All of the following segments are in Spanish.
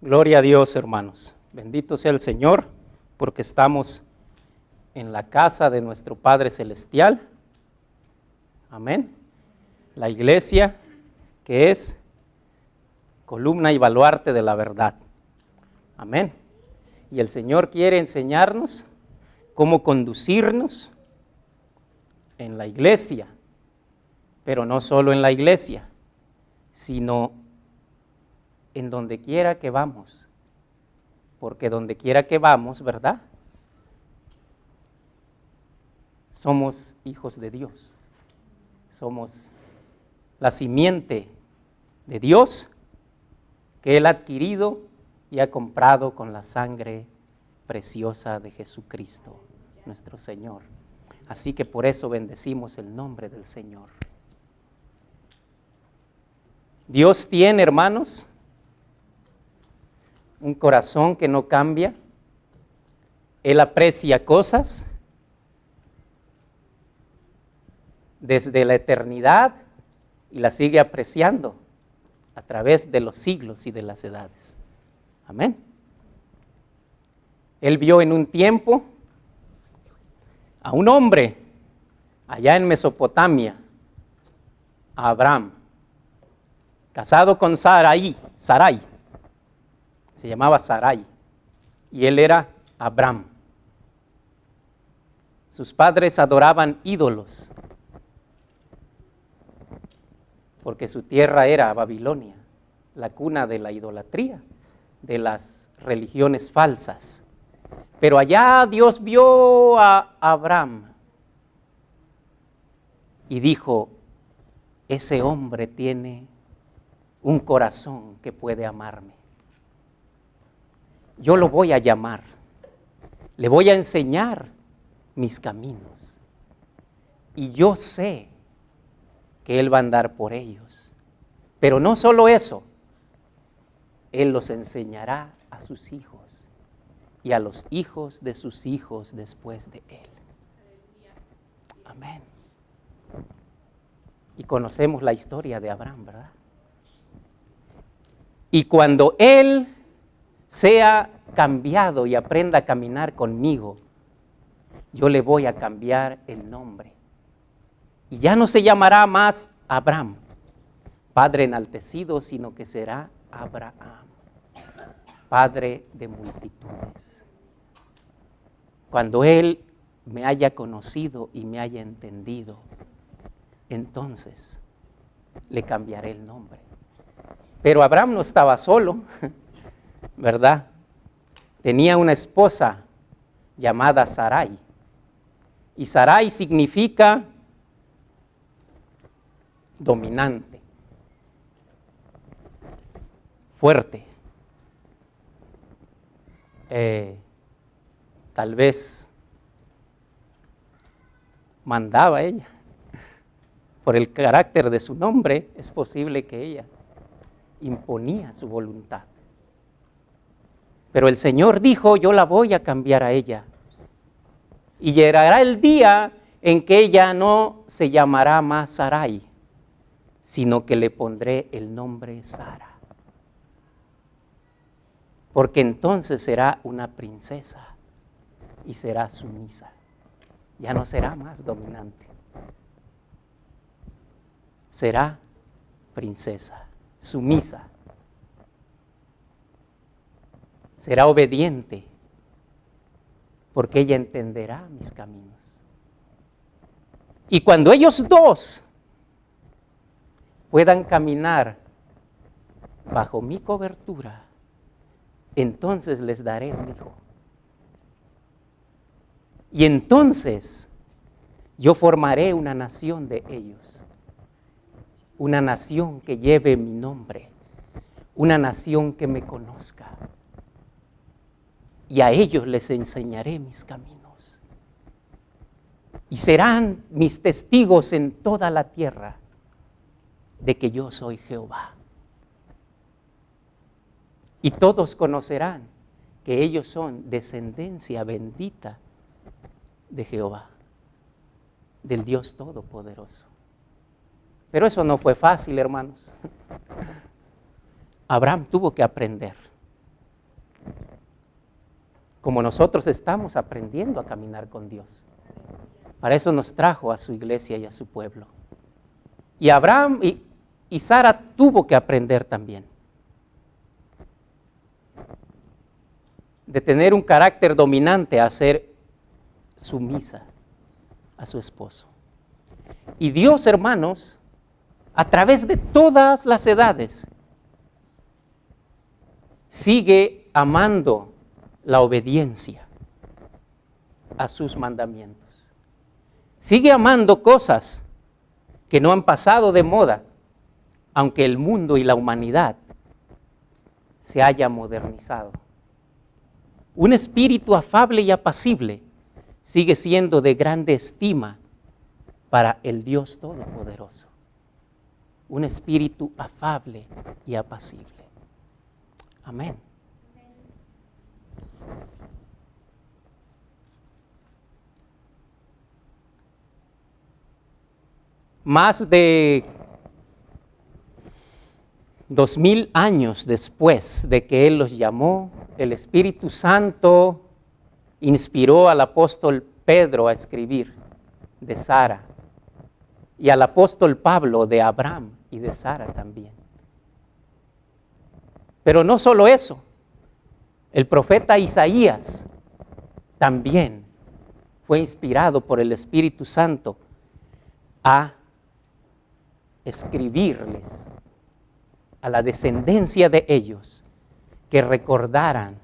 Gloria a Dios, hermanos. Bendito sea el Señor, porque estamos en la casa de nuestro Padre Celestial. Amén. La iglesia que es columna y baluarte de la verdad. Amén. Y el Señor quiere enseñarnos cómo conducirnos en la iglesia, pero no solo en la iglesia, sino en donde quiera que vamos, porque donde quiera que vamos, ¿verdad? Somos hijos de Dios, somos la simiente de Dios que Él ha adquirido y ha comprado con la sangre preciosa de Jesucristo, nuestro Señor. Así que por eso bendecimos el nombre del Señor. Dios tiene, hermanos, un corazón que no cambia. Él aprecia cosas desde la eternidad y las sigue apreciando a través de los siglos y de las edades. Amén. Él vio en un tiempo a un hombre allá en Mesopotamia, a Abraham, casado con Sarai, se llamaba Sarai, y él era Abraham. Sus padres adoraban ídolos, porque su tierra era Babilonia, la cuna de la idolatría, de las religiones falsas. Pero allá Dios vio a Abraham y dijo, ese hombre tiene un corazón que puede amarme. Yo lo voy a llamar, le voy a enseñar mis caminos. Y yo sé que Él va a andar por ellos. Pero no solo eso, Él los enseñará a sus hijos y a los hijos de sus hijos después de Él. Amén. Y conocemos la historia de Abraham, ¿verdad? Y cuando Él sea cambiado y aprenda a caminar conmigo, yo le voy a cambiar el nombre. Y ya no se llamará más Abraham, padre enaltecido, sino que será Abraham, padre de multitudes. Cuando Él me haya conocido y me haya entendido, entonces le cambiaré el nombre. Pero Abraham no estaba solo, ¿verdad? Tenía una esposa llamada Sarai. Y Sarai significa dominante, fuerte. Tal vez mandaba ella. Por el carácter de su nombre, es posible que ella imponía su voluntad. Pero el Señor dijo, yo la voy a cambiar a ella. Y llegará el día en que ella no se llamará más Sarai, sino que le pondré el nombre Sara. Porque entonces será una princesa y será sumisa. Ya no será más dominante. Será princesa, sumisa. Será obediente, porque ella entenderá mis caminos. Y cuando ellos dos puedan caminar bajo mi cobertura, entonces les daré un hijo. Y entonces yo formaré una nación de ellos, una nación que lleve mi nombre, una nación que me conozca. Y a ellos les enseñaré mis caminos. Y serán mis testigos en toda la tierra de que yo soy Jehová. Y todos conocerán que ellos son descendencia bendita de Jehová, del Dios Todopoderoso. Pero eso no fue fácil, hermanos. Abraham tuvo que aprender. como nosotros estamos aprendiendo a caminar con Dios. Para eso nos trajo a su iglesia y a su pueblo. Y Abraham y Sara tuvo que aprender también de tener un carácter dominante a ser sumisa a su esposo. Y Dios, hermanos, a través de todas las edades, sigue amando la obediencia a sus mandamientos. Sigue amando cosas que no han pasado de moda, aunque el mundo y la humanidad se haya modernizado. Un espíritu afable y apacible sigue siendo de grande estima para el Dios Todopoderoso. Un espíritu afable y apacible. Amén. Más de 2000 años después de que Él los llamó, el Espíritu Santo inspiró al apóstol Pedro a escribir de Sara y al apóstol Pablo de Abraham y de Sara también. Pero no solo eso, el profeta Isaías también fue inspirado por el Espíritu Santo a escribirles a la descendencia de ellos que recordaran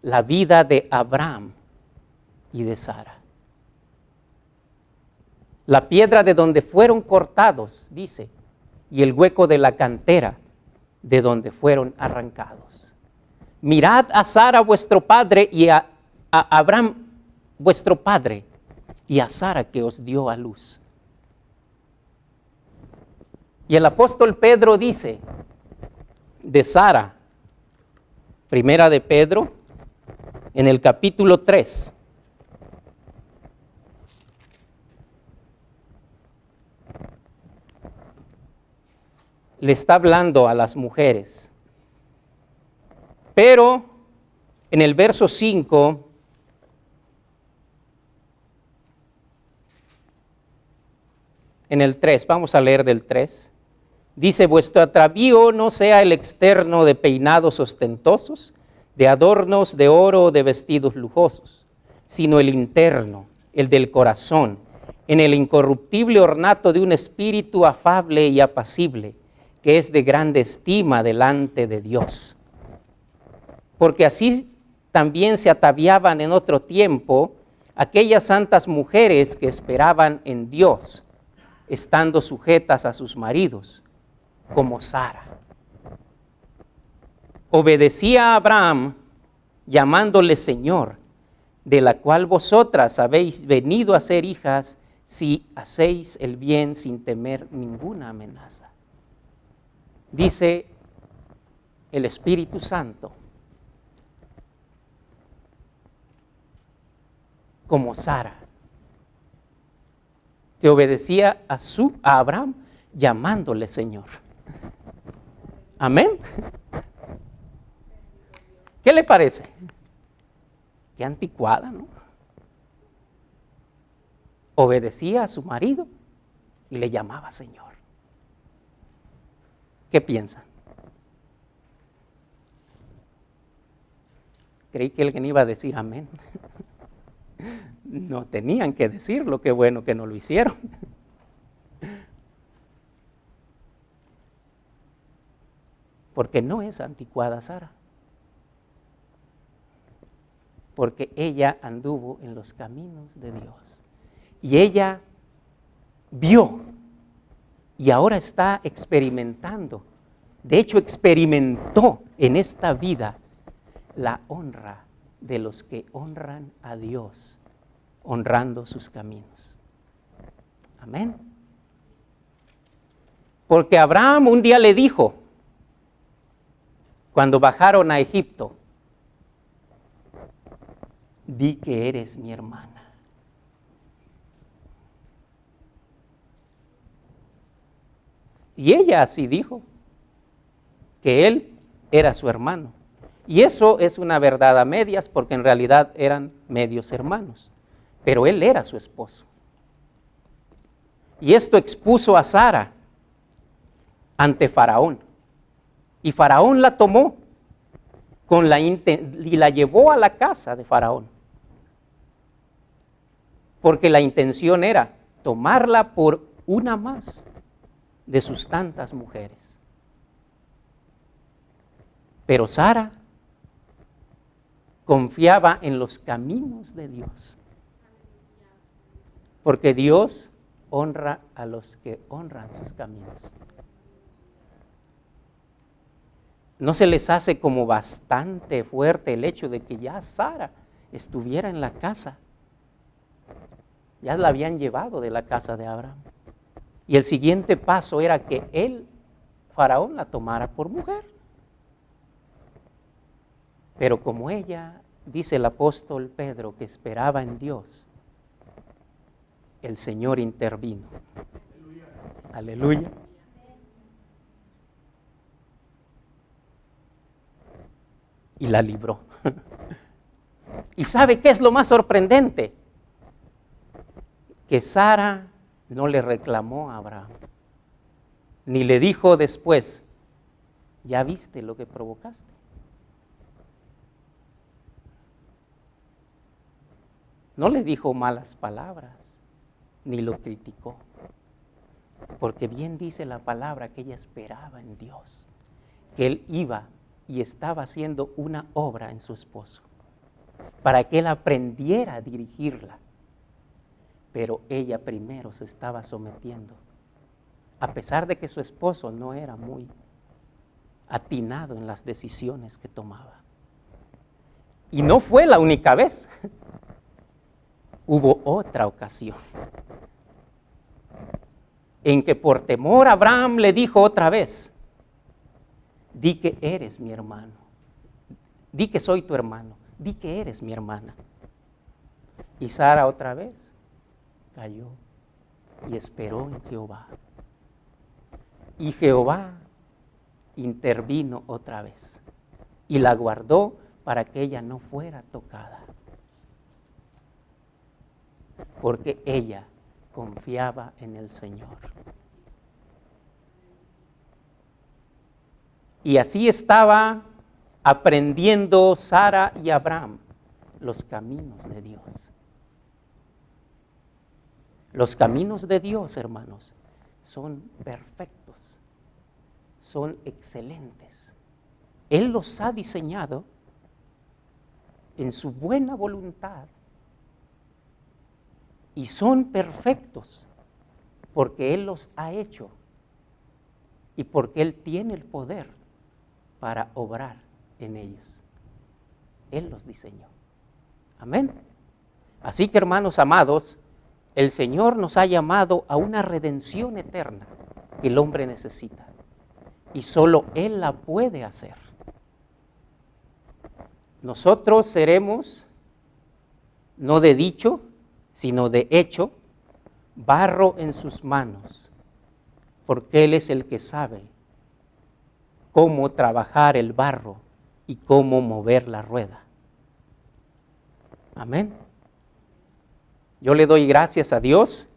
la vida de Abraham y de Sara. La piedra de donde fueron cortados, dice, y el hueco de la cantera de donde fueron arrancados. Mirad a Sara vuestro padre y a Abraham vuestro padre y a Sara que os dio a luz. Y el apóstol Pedro dice de Sara, primera de Pedro, en el capítulo 3, le está hablando a las mujeres. Pero en el verso 5, en el 3, vamos a leer del 3, dice, vuestro atavío no sea el externo de peinados ostentosos, de adornos de oro o de vestidos lujosos, sino el interno, el del corazón, en el incorruptible ornato de un espíritu afable y apacible, que es de grande estima delante de Dios. Porque así también se ataviaban en otro tiempo aquellas santas mujeres que esperaban en Dios, estando sujetas a sus maridos, como Sara. Obedecía a Abraham, llamándole Señor, de la cual vosotras habéis venido a ser hijas, si hacéis el bien sin temer ninguna amenaza. Dice el Espíritu Santo, como Sara, que obedecía a Abraham, llamándole Señor. Amén. ¿Qué le parece? Qué anticuada, ¿no? Obedecía a su marido y le llamaba Señor. ¿Qué piensan? Creí que alguien iba a decir amén. No tenían que decirlo, qué bueno que no lo hicieron. Porque no es anticuada Sara. Porque ella anduvo en los caminos de Dios. Y ella vio y ahora está experimentando. De hecho, experimentó en esta vida la honra de los que honran a Dios, honrando sus caminos. Amén. Porque Abraham un día le dijo, cuando bajaron a Egipto, di que eres mi hermana. Y ella así dijo, que él era su hermano. Y eso es una verdad a medias, porque en realidad eran medios hermanos. Pero él era su esposo. Y esto expuso a Sara ante Faraón. Y Faraón la tomó y la llevó a la casa de Faraón. Porque la intención era tomarla por una más de sus tantas mujeres. Pero Sara confiaba en los caminos de Dios. Porque Dios honra a los que honran sus caminos. ¿No se les hace como bastante fuerte el hecho de que ya Sara estuviera en la casa? Ya la habían llevado de la casa de Abraham. Y el siguiente paso era que él, Faraón, la tomara por mujer. Pero como ella, dice el apóstol Pedro, que esperaba en Dios, el Señor intervino. Aleluya. Y la libró. ¿Y sabe qué es lo más sorprendente? Que Sara no le reclamó a Abraham, ni le dijo después, ¿ya viste lo que provocaste? No le dijo malas palabras, ni lo criticó, porque bien dice la palabra que ella esperaba en Dios, que él iba y estaba haciendo una obra en su esposo, para que él aprendiera a dirigirla. Pero ella primero se estaba sometiendo, a pesar de que su esposo no era muy atinado en las decisiones que tomaba. Y no fue la única vez. Hubo otra ocasión en que por temor Abraham le dijo otra vez, di que eres mi hermano, di que soy tu hermano, di que eres mi hermana. Y Sara otra vez cayó y esperó en Jehová. Y Jehová intervino otra vez y la guardó para que ella no fuera tocada. Porque ella confiaba en el Señor. Y así estaba aprendiendo Sara y Abraham los caminos de Dios. Los caminos de Dios, hermanos, son perfectos, son excelentes. Él los ha diseñado en su buena voluntad y son perfectos porque Él los ha hecho y porque Él tiene el poder para obrar en ellos. Él los diseñó. Amén. Así que, hermanos amados, el Señor nos ha llamado a una redención eterna que el hombre necesita. Y solo Él la puede hacer. Nosotros seremos, no de dicho, sino de hecho, barro en sus manos, porque Él es el que sabe cómo trabajar el barro y cómo mover la rueda. Amén. Yo le doy gracias a Dios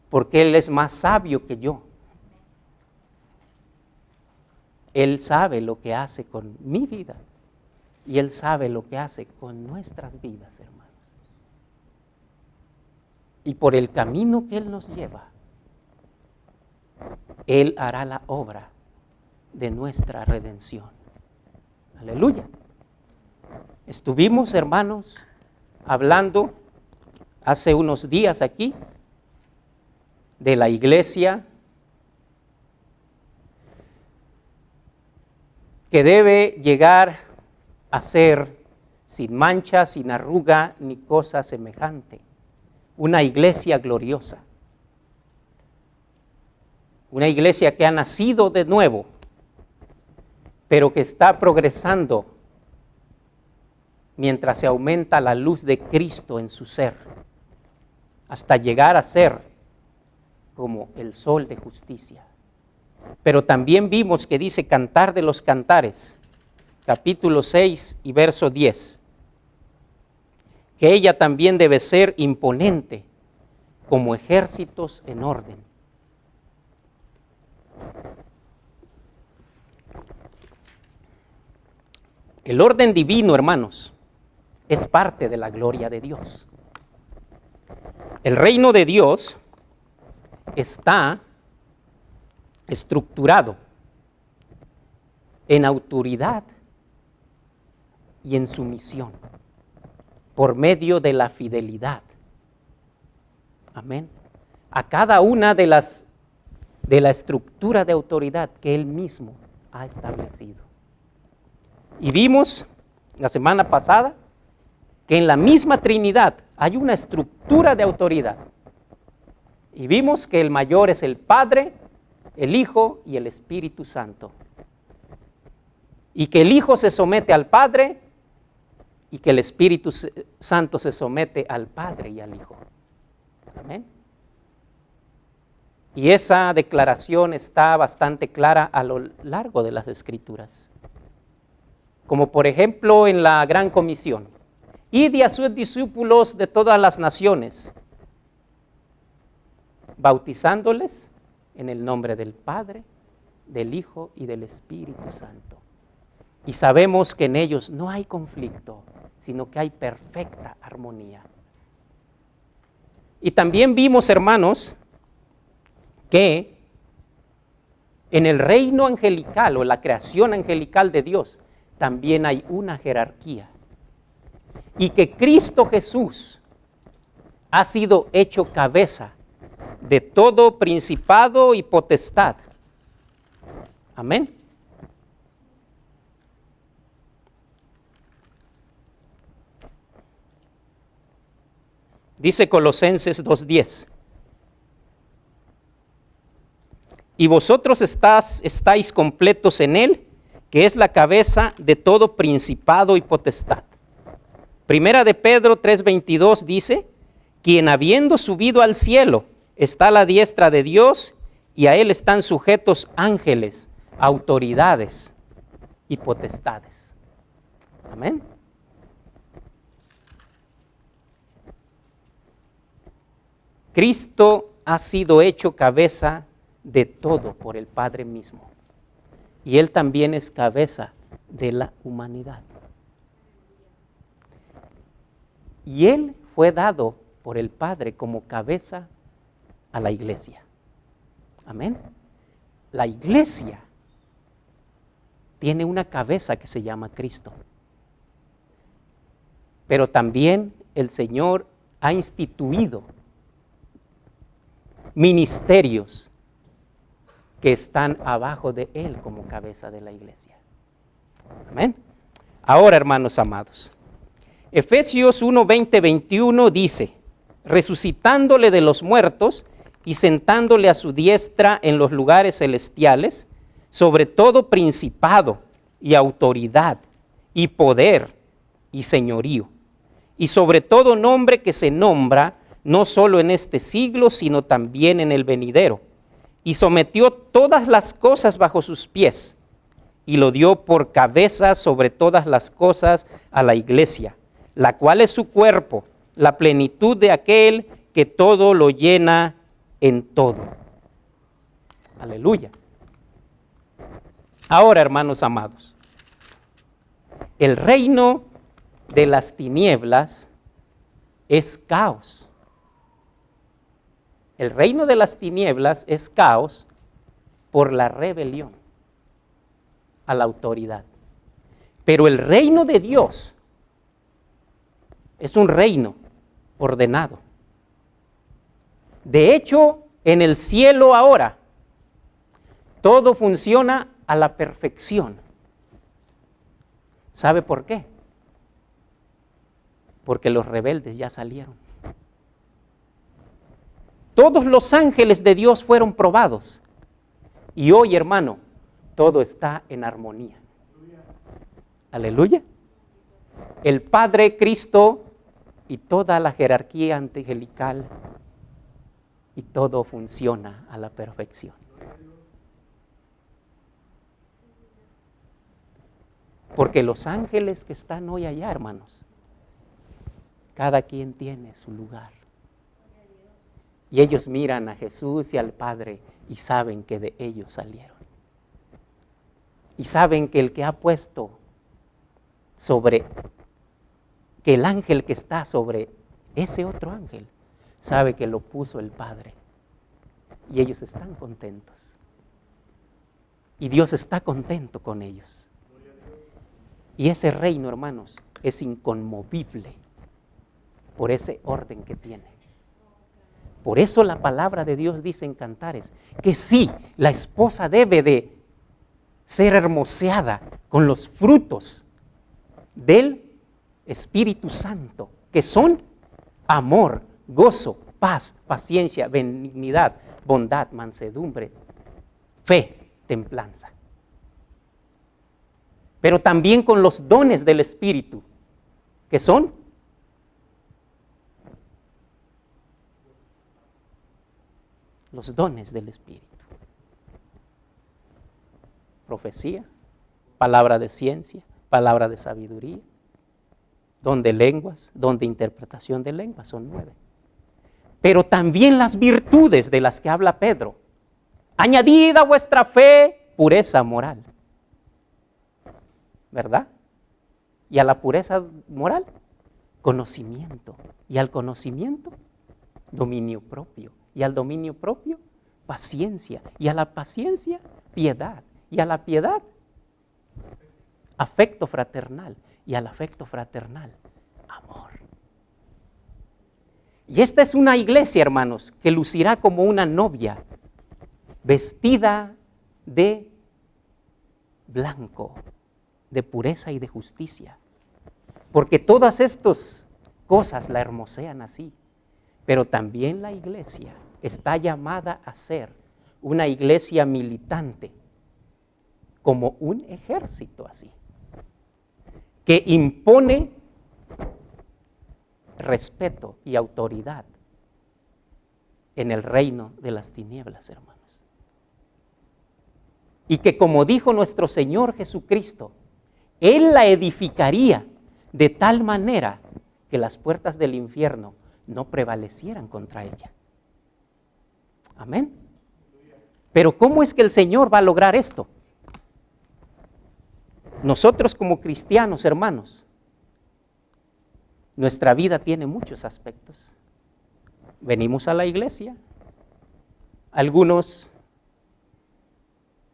porque Él es más sabio que yo. Él sabe lo que hace con mi vida y Él sabe lo que hace con nuestras vidas, hermanos. Y por el camino que Él nos lleva, Él hará la obra de nuestra redención. Aleluya. Estuvimos, hermanos, hablando hace unos días aquí de la iglesia que debe llegar a ser sin mancha, sin arruga, ni cosa semejante. Una iglesia gloriosa. Una iglesia que ha nacido de nuevo, pero que está progresando mientras se aumenta la luz de Cristo en su ser, hasta llegar a ser como el sol de justicia. Pero también vimos que dice Cantar de los Cantares, capítulo 6 y verso 10, que ella también debe ser imponente como ejércitos en orden. El orden divino, hermanos, es parte de la gloria de Dios. El reino de Dios está estructurado en autoridad y en sumisión por medio de la fidelidad. Amén. A cada una de la estructura de autoridad que Él mismo ha establecido. Y vimos la semana pasada que en la misma Trinidad hay una estructura de autoridad. Y vimos que el mayor es el Padre, el Hijo y el Espíritu Santo. Y que el Hijo se somete al Padre y que el Espíritu Santo se somete al Padre y al Hijo. Amén. Y esa declaración está bastante clara a lo largo de las Escrituras. Como por ejemplo en la Gran Comisión. Id a sus discípulos de todas las naciones, bautizándoles en el nombre del Padre, del Hijo y del Espíritu Santo. Y sabemos que en ellos no hay conflicto, sino que hay perfecta armonía. Y también vimos, hermanos, que en el reino angelical o la creación angelical de Dios también hay una jerarquía. Y que Cristo Jesús ha sido hecho cabeza de todo principado y potestad. Amén. Dice Colosenses 2:10. Y vosotros estáis completos en Él, que es la cabeza de todo principado y potestad. Primera de Pedro 3:22 dice, quien habiendo subido al cielo está a la diestra de Dios y a Él están sujetos ángeles, autoridades y potestades. Amén. Cristo ha sido hecho cabeza de todo por el Padre mismo. Y Él también es cabeza de la humanidad. Y Él fue dado por el Padre como cabeza a la iglesia. Amén. La iglesia tiene una cabeza que se llama Cristo. Pero también el Señor ha instituido ministerios que están abajo de Él como cabeza de la iglesia. Amén. Ahora, hermanos amados, Efesios 1:20-21 dice, resucitándole de los muertos y sentándole a su diestra en los lugares celestiales, sobre todo principado y autoridad y poder y señorío, y sobre todo nombre que se nombra no solo en este siglo, sino también en el venidero, y sometió todas las cosas bajo sus pies, y lo dio por cabeza sobre todas las cosas a la iglesia, la cual es su cuerpo, la plenitud de aquel que todo lo llena en todo. Aleluya. Ahora, hermanos amados, el reino de las tinieblas es caos. El reino de las tinieblas es caos por la rebelión a la autoridad. Pero el reino de Dios es un reino ordenado. De hecho, en el cielo ahora, todo funciona a la perfección. ¿Sabe por qué? Porque los rebeldes ya salieron. Todos los ángeles de Dios fueron probados. Y hoy, hermano, todo está en armonía. Aleluya. El Padre, Cristo y toda la jerarquía angelical, y todo funciona a la perfección. Porque los ángeles que están hoy allá, hermanos, cada quien tiene su lugar. Y ellos miran a Jesús y al Padre y saben que de ellos salieron. Y saben que el que ha puesto que el ángel que está sobre ese otro ángel, sabe que lo puso el Padre. Y ellos están contentos. Y Dios está contento con ellos. Y ese reino, hermanos, es inconmovible por ese orden que tiene. Por eso la palabra de Dios dice en Cantares que sí, la esposa debe de ser hermoseada con los frutos del Espíritu Santo, que son amor, gozo, paz, paciencia, benignidad, bondad, mansedumbre, fe, templanza. Pero también con los dones del Espíritu, que son los dones del Espíritu. Profecía, palabra de ciencia, palabra de sabiduría, don de lenguas, don de interpretación de lenguas, son 9. Pero también las virtudes de las que habla Pedro. Añadida a vuestra fe, pureza moral. ¿Verdad? Y a la pureza moral, conocimiento. Y al conocimiento, dominio propio. Y al dominio propio, paciencia. Y a la paciencia, piedad. Y a la piedad, afecto fraternal. Y al afecto fraternal, amor. Y esta es una iglesia, hermanos, que lucirá como una novia vestida de blanco, de pureza y de justicia. Porque todas estas cosas la hermosean así. Pero también la iglesia está llamada a ser una iglesia militante, como un ejército así, que impone respeto y autoridad en el reino de las tinieblas, hermanos. Y que, como dijo nuestro Señor Jesucristo, Él la edificaría de tal manera que las puertas del infierno no prevalecieran contra ella. Amén. Pero ¿cómo es que el Señor va a lograr esto? Nosotros como cristianos, hermanos, nuestra vida tiene muchos aspectos. Venimos a la iglesia, algunos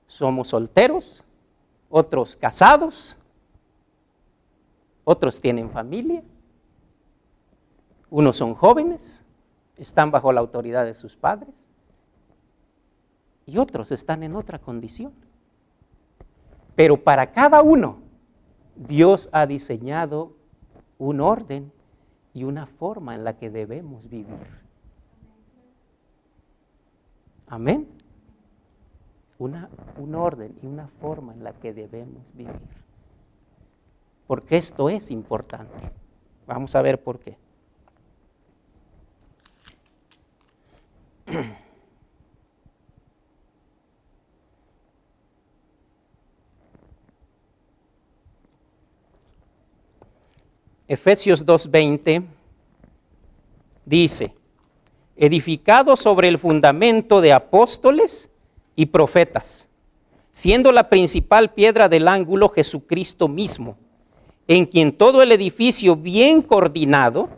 somos solteros, otros casados, otros tienen familia, unos son jóvenes, están bajo la autoridad de sus padres, y otros están en otra condición. Pero para cada uno, Dios ha diseñado un orden y una forma en la que debemos vivir. Amén. Un orden y una forma en la que debemos vivir. Porque esto es importante. Vamos a ver por qué. Efesios 2:20 dice, edificado sobre el fundamento de apóstoles y profetas, siendo la principal piedra del ángulo Jesucristo mismo, en quien todo el edificio bien coordinado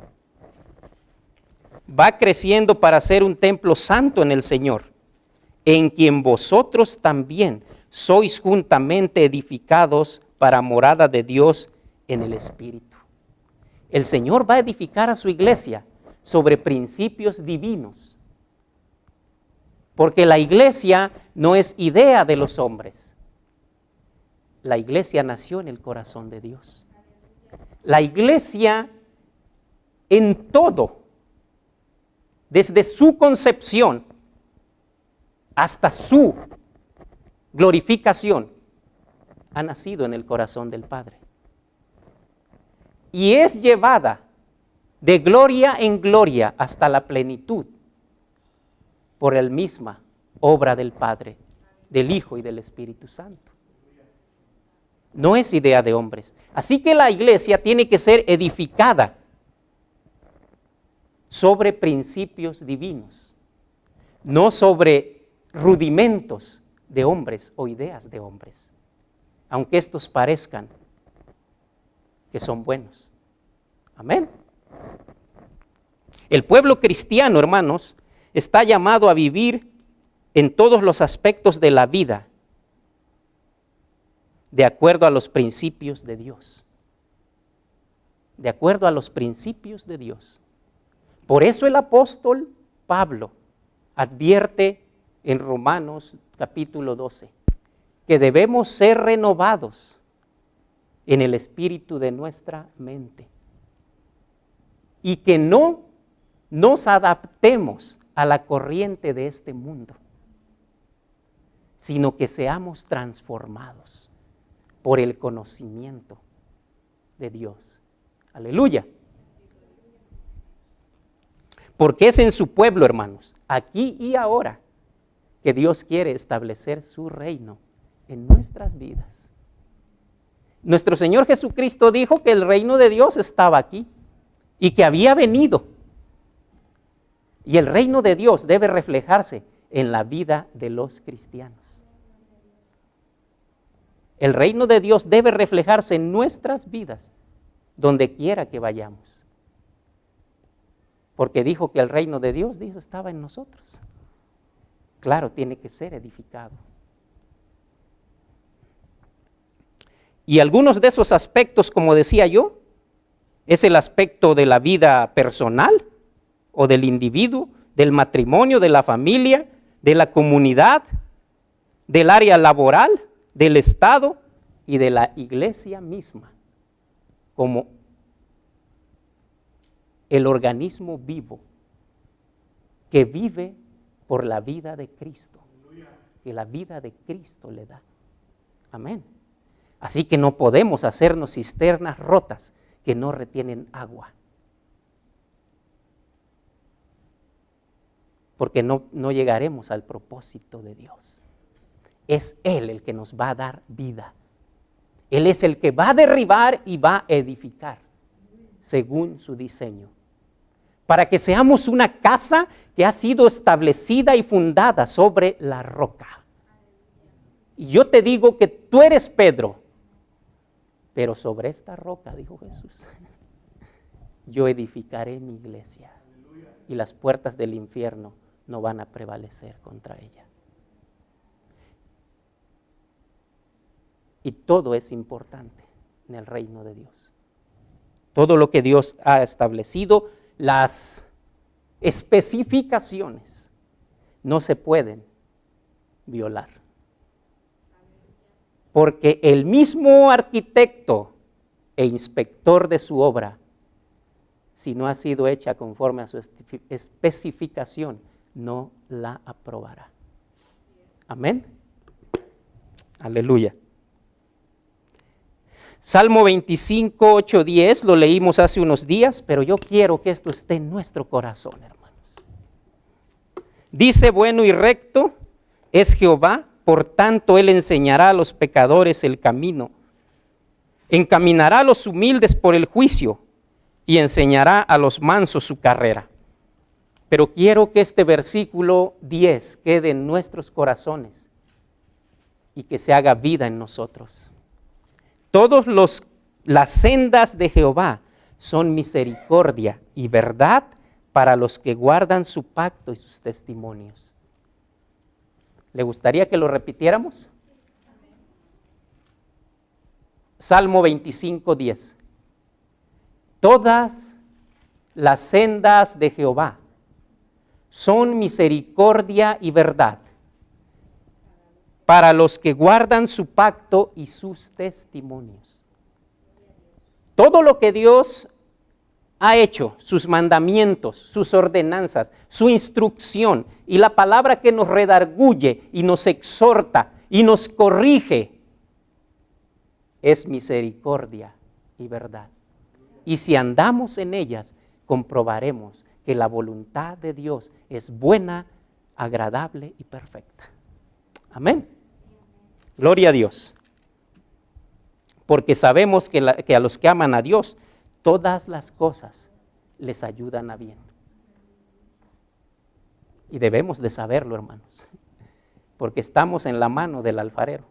va creciendo para ser un templo santo en el Señor, en quien vosotros también sois juntamente edificados para morada de Dios en el Espíritu. El Señor va a edificar a su iglesia sobre principios divinos. Porque la iglesia no es idea de los hombres. La iglesia nació en el corazón de Dios. La iglesia en todo, desde su concepción hasta su glorificación, ha nacido en el corazón del Padre. Y es llevada de gloria en gloria hasta la plenitud por la misma obra del Padre, del Hijo y del Espíritu Santo. No es idea de hombres. Así que la iglesia tiene que ser edificada sobre principios divinos, no sobre rudimentos de hombres o ideas de hombres, aunque estos parezcan que son buenos. Amén. El pueblo cristiano, hermanos, está llamado a vivir en todos los aspectos de la vida de acuerdo a los principios de Dios. De acuerdo a los principios de Dios. Por eso el apóstol Pablo advierte en Romanos capítulo 12 que debemos ser renovados en el espíritu de nuestra mente y que no nos adaptemos a la corriente de este mundo, sino que seamos transformados por el conocimiento de Dios. Aleluya. Porque es en su pueblo, hermanos, aquí y ahora, que Dios quiere establecer su reino en nuestras vidas. Nuestro Señor Jesucristo dijo que el reino de Dios estaba aquí y que había venido. Y el reino de Dios debe reflejarse en la vida de los cristianos. El reino de Dios debe reflejarse en nuestras vidas, donde quiera que vayamos. Porque dijo que el reino de Dios, dijo, estaba en nosotros. Claro, tiene que ser edificado. Y algunos de esos aspectos, como decía yo, es el aspecto de la vida personal o del individuo, del matrimonio, de la familia, de la comunidad, del área laboral, del Estado y de la iglesia misma, como el organismo vivo que vive por la vida de Cristo, que la vida de Cristo le da. Amén. Así que no podemos hacernos cisternas rotas que no retienen agua, porque no llegaremos al propósito de Dios. Es Él el que nos va a dar vida. Él es el que va a derribar y va a edificar según su diseño, para que seamos una casa que ha sido establecida y fundada sobre la roca. Y yo te digo que tú eres Pedro, pero sobre esta roca, dijo Jesús, yo edificaré mi iglesia y las puertas del infierno no van a prevalecer contra ella. Y todo es importante en el reino de Dios. Todo lo que Dios ha establecido, las especificaciones no se pueden violar. Porque el mismo arquitecto e inspector de su obra, si no ha sido hecha conforme a su especificación, no la aprobará. Amén. Aleluya. Salmo 25, 8, 10, lo leímos hace unos días, pero yo quiero que esto esté en nuestro corazón, hermanos. Dice, bueno y recto es Jehová, por tanto Él enseñará a los pecadores el camino, encaminará a los humildes por el juicio y enseñará a los mansos su carrera. Pero quiero que este versículo 10 quede en nuestros corazones y que se haga vida en nosotros. Las sendas de Jehová son misericordia y verdad para los que guardan su pacto y sus testimonios. ¿Le gustaría que lo repitiéramos? Salmo 25, 10. Todas las sendas de Jehová son misericordia y verdad para los que guardan su pacto y sus testimonios. Todo lo que Dios ha hecho, sus mandamientos, sus ordenanzas, su instrucción y la palabra que nos redarguye y nos exhorta y nos corrige, es misericordia y verdad. Y si andamos en ellas, comprobaremos que la voluntad de Dios es buena, agradable y perfecta. Amén. Gloria a Dios. porque sabemos que a los que aman a Dios, todas las cosas les ayudan a bien. Y debemos de saberlo, hermanos, porque estamos en la mano del alfarero.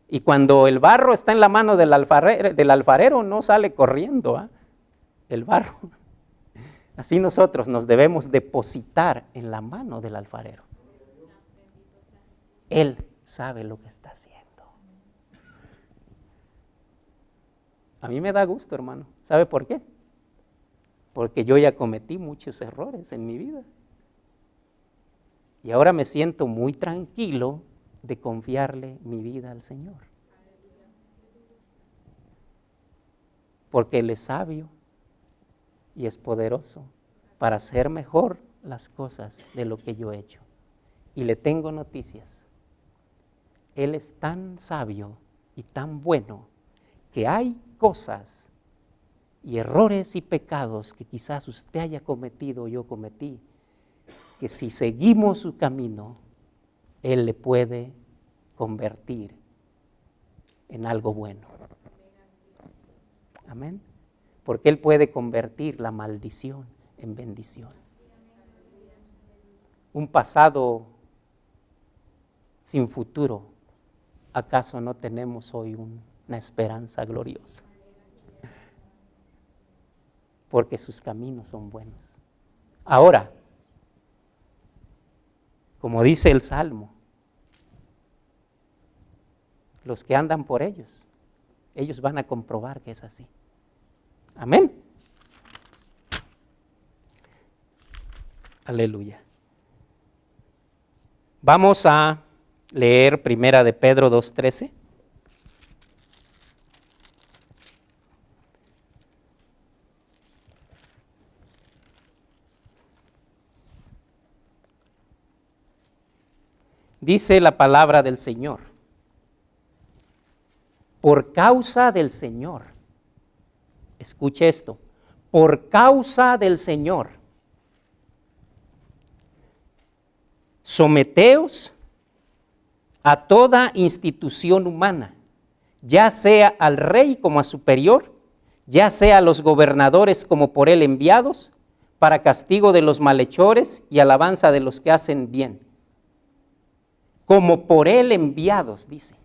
Y cuando el barro está en la mano del alfarero no sale corriendo, ¿eh? El barro. Así nosotros nos debemos depositar en la mano del alfarero. Él sabe lo que está haciendo. A mí me da gusto, hermano. ¿Sabe por qué? Porque yo ya cometí muchos errores en mi vida. Y ahora me siento muy tranquilo de confiarle mi vida al Señor. Porque Él es sabio y es poderoso para hacer mejor las cosas de lo que yo he hecho. Y le tengo noticias. Él es tan sabio y tan bueno que hay cosas y errores y pecados que quizás usted haya cometido o yo cometí, que si seguimos su camino, Él le puede convertir en algo bueno. Amén. Porque Él puede convertir la maldición en bendición. Un pasado sin futuro, ¿acaso no tenemos hoy una esperanza gloriosa? Porque sus caminos son buenos. Ahora, como dice el Salmo, los que andan por ellos van a comprobar que es así. Amén. Aleluya. Vamos a leer Primera de Pedro 2:13. Dice la palabra del Señor: por causa del Señor, escuche esto, por causa del Señor, someteos a toda institución humana, ya sea al rey como a superior, ya sea a los gobernadores como por él enviados, para castigo de los malhechores y alabanza de los que hacen bien. Como por él enviados, dice.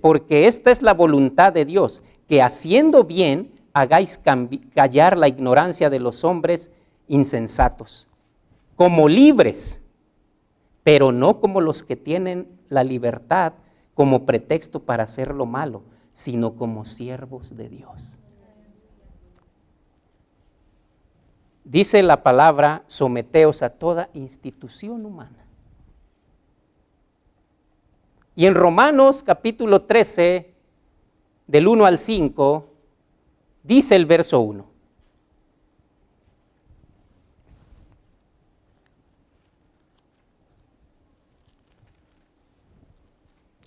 Porque esta es la voluntad de Dios, que haciendo bien hagáis callar la ignorancia de los hombres insensatos, como libres, pero no como los que tienen la libertad como pretexto para hacer lo malo, sino como siervos de Dios. Dice la palabra: someteos a toda institución humana. Y en Romanos capítulo 13, del 1 al 5, dice el verso 1.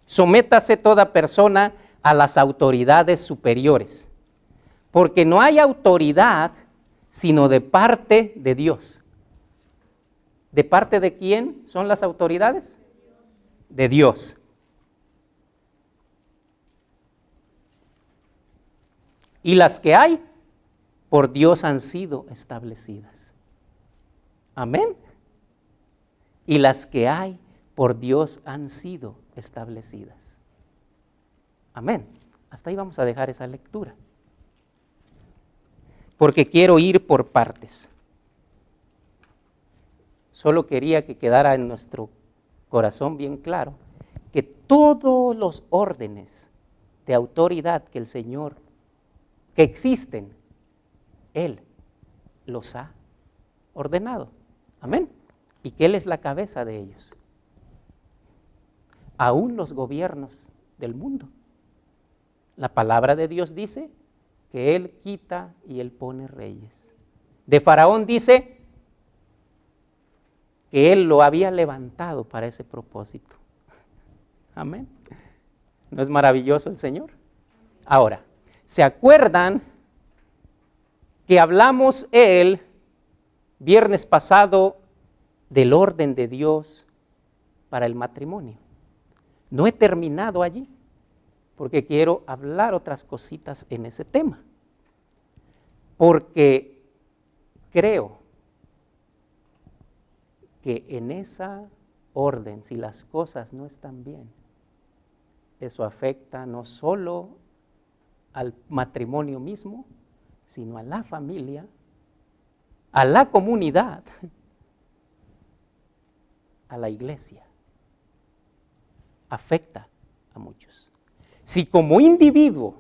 Sométase toda persona a las autoridades superiores, porque no hay autoridad sino de parte de Dios. ¿De parte de quién son las autoridades? De Dios. Y las que hay, por Dios han sido establecidas. Amén. Y las que hay, por Dios han sido establecidas. Amén. Hasta ahí vamos a dejar esa lectura. Porque quiero ir por partes. Solo quería que quedara en nuestro corazón bien claro que todos los órdenes de autoridad que el Señor, que existen, Él los ha ordenado. Amén. Y que Él es la cabeza de ellos. Aún los gobiernos del mundo. La palabra de Dios dice que Él quita y Él pone reyes. De Faraón dice que Él lo había levantado para ese propósito. Amén. ¿No es maravilloso el Señor? Ahora, ¿se acuerdan que hablamos Él viernes pasado del orden de Dios para el matrimonio. No he terminado allí, porque quiero hablar otras cositas en ese tema. Porque creo que en esa orden, si las cosas no están bien, eso afecta no solo al matrimonio mismo, sino a la familia, a la comunidad, a la iglesia. Afecta a muchos. Si como individuo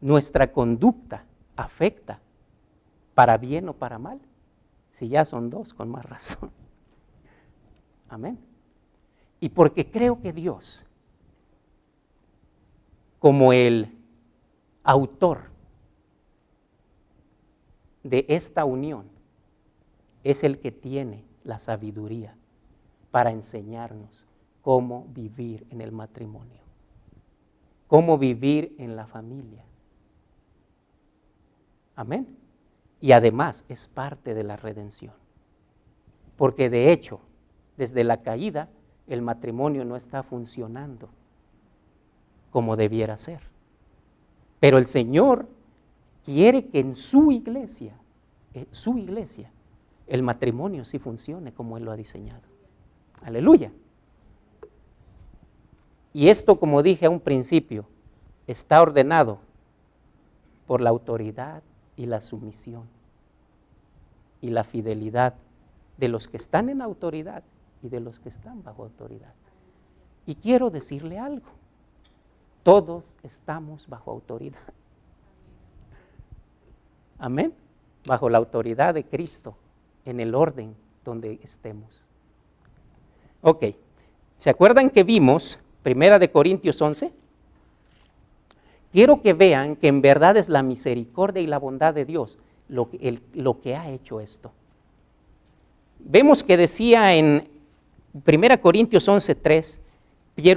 nuestra conducta afecta para bien o para mal, si ya son dos, con más razón. Amén. Y porque creo que Dios, como el autor de esta unión, es el que tiene la sabiduría para enseñarnos cómo vivir en el matrimonio, cómo vivir en la familia. Amén. Y además es parte de la redención. Porque de hecho, desde la caída, el matrimonio no está funcionando como debiera ser. Pero el Señor quiere que en su iglesia, el matrimonio sí funcione como Él lo ha diseñado. Aleluya. Y esto, como dije a un principio, está ordenado por la autoridad y la sumisión y la fidelidad de los que están en autoridad y de los que están bajo autoridad. Y quiero decirle algo, todos estamos bajo autoridad. Amén. Bajo la autoridad de Cristo, en el orden donde estemos. Ok, ¿se acuerdan que vimos 1 Corintios 11? Quiero que vean que en verdad es la misericordia y la bondad de Dios lo que ha hecho esto. Vemos que decía en 1 Corintios 11:3,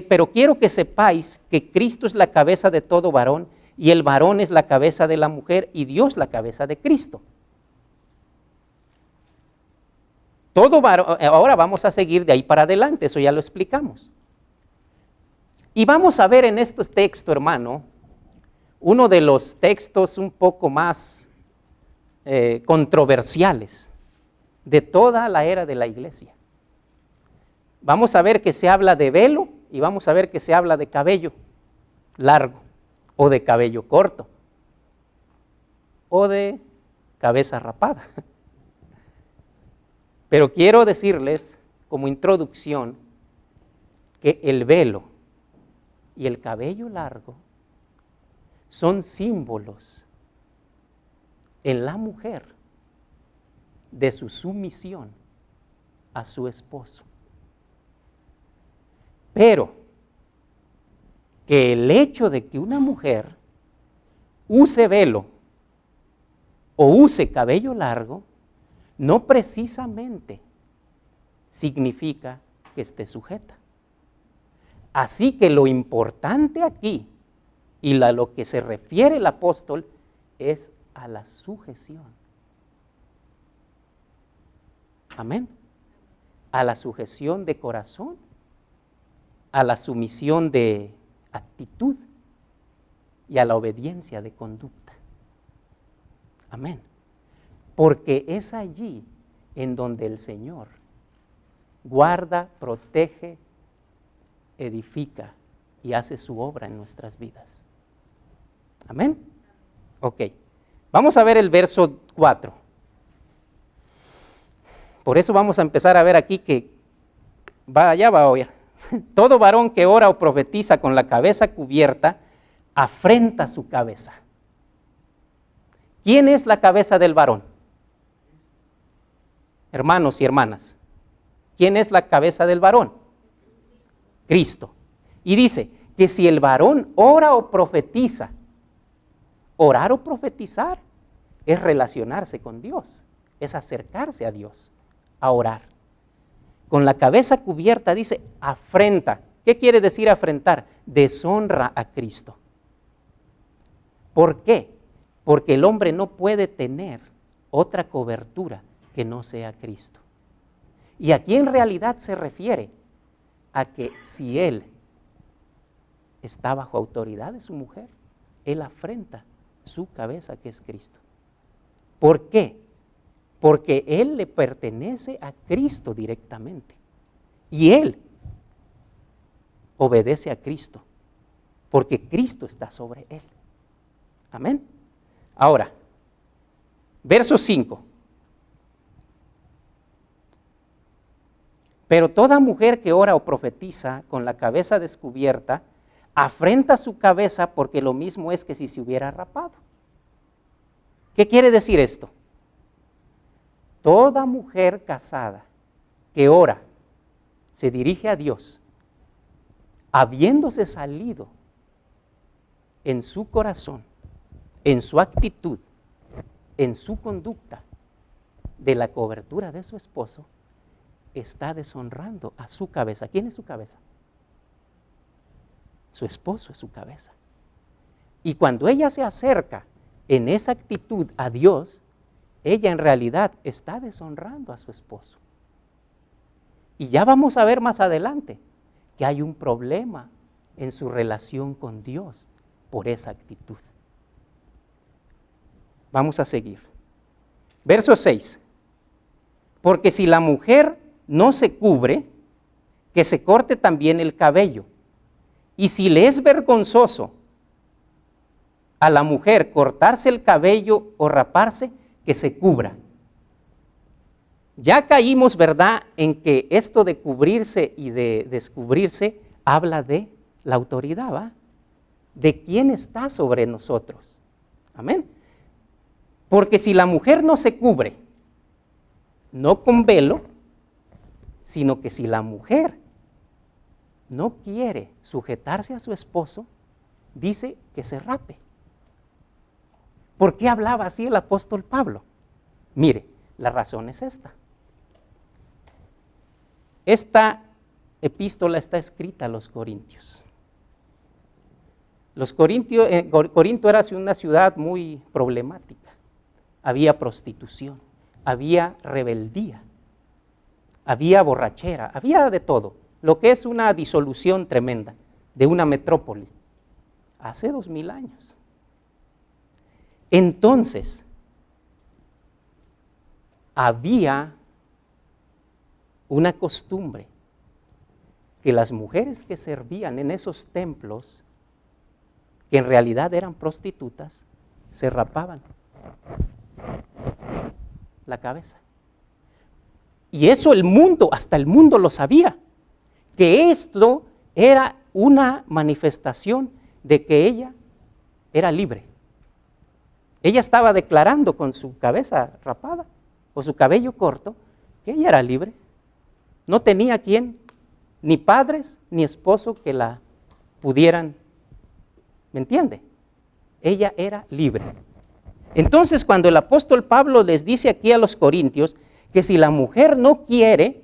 pero quiero que sepáis que Cristo es la cabeza de todo varón, y el varón es la cabeza de la mujer, y Dios la cabeza de Cristo. Todo varón, ahora vamos a seguir de ahí para adelante, eso ya lo explicamos. Y vamos a ver en este texto, hermano, uno de los textos un poco más controversiales de toda la era de la iglesia. Vamos a ver que se habla de velo y vamos a ver que se habla de cabello largo o de cabello corto o de cabeza rapada. Pero quiero decirles como introducción que el velo y el cabello largo son símbolos en la mujer de su sumisión a su esposo. Pero que el hecho de que una mujer use velo o use cabello largo no precisamente significa que esté sujeta. Así que lo importante aquí y a lo que se refiere el apóstol es a la sujeción. Amén. A la sujeción de corazón, a la sumisión de actitud y a la obediencia de conducta. Amén. Porque es allí en donde el Señor guarda, protege, edifica y hace su obra en nuestras vidas. Amén. Ok. Vamos a ver el verso 4. Por eso vamos a empezar a ver aquí que ya va a oír. Todo varón que ora o profetiza con la cabeza cubierta afrenta su cabeza. ¿Quién es la cabeza del varón? Hermanos y hermanas, ¿quién es la cabeza del varón? Cristo. Y dice que si el varón ora o profetiza, orar o profetizar es relacionarse con Dios, es acercarse a Dios, a orar. Con la cabeza cubierta dice afrenta. ¿Qué quiere decir afrentar? Deshonra a Cristo. ¿Por qué? Porque el hombre no puede tener otra cobertura que no sea Cristo. Y aquí en realidad se refiere a que si él está bajo autoridad de su mujer, él afrenta su cabeza, que es Cristo. ¿Por qué? Porque él le pertenece a Cristo directamente. Y él obedece a Cristo, porque Cristo está sobre él. Amén. Ahora, verso 5. Pero toda mujer que ora o profetiza con la cabeza descubierta, afrenta su cabeza, porque lo mismo es que si se hubiera rapado. ¿Qué quiere decir esto? Toda mujer casada que ora, se dirige a Dios, habiéndose salido en su corazón, en su actitud, en su conducta, de la cobertura de su esposo, está deshonrando a su cabeza. ¿Quién es su cabeza? Su esposo es su cabeza. Y cuando ella se acerca en esa actitud a Dios, ella en realidad está deshonrando a su esposo. Y ya vamos a ver más adelante que hay un problema en su relación con Dios por esa actitud. Vamos a seguir. Verso 6. Porque si la mujer no se cubre, que se corte también el cabello. Y si le es vergonzoso a la mujer cortarse el cabello o raparse, que se cubra. Ya caímos, ¿verdad?, en que esto de cubrirse y de descubrirse habla de la autoridad, ¿va? De quién está sobre nosotros. Amén. Porque si la mujer no se cubre, no con velo, sino que si la mujer no quiere sujetarse a su esposo, dice que se rape. ¿Por qué hablaba así el apóstol Pablo? Mire, la razón es esta. Esta epístola está escrita a los corintios. Corinto era una ciudad muy problemática. Había prostitución, había rebeldía, había borrachera, había de todo. Lo que es una disolución tremenda de una metrópoli hace 2000 años. Entonces, había una costumbre que las mujeres que servían en esos templos, que en realidad eran prostitutas, se rapaban la cabeza. Y eso el mundo, hasta el mundo lo sabía, que esto era una manifestación de que ella era libre. Ella estaba declarando con su cabeza rapada o su cabello corto que ella era libre. No tenía quien, ni padres ni esposo que la pudieran, ¿me entiende? Ella era libre. Entonces, cuando el apóstol Pablo les dice aquí a los corintios que si la mujer no quiere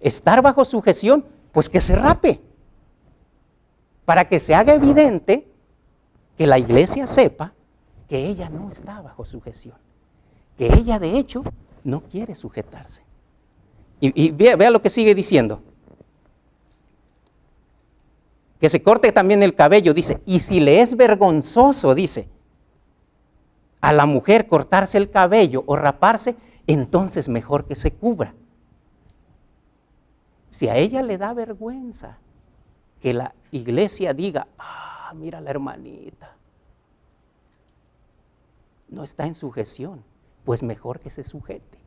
estar bajo sujeción, pues que se rape, para que se haga evidente que la iglesia sepa que ella no está bajo sujeción, que ella de hecho no quiere sujetarse. Y vea lo que sigue diciendo. Que se corte también el cabello, dice, y si le es vergonzoso, dice, a la mujer cortarse el cabello o raparse, entonces mejor que se cubra. Si a ella le da vergüenza que la iglesia diga, mira la hermanita, no está en sujeción, pues mejor que se sujete.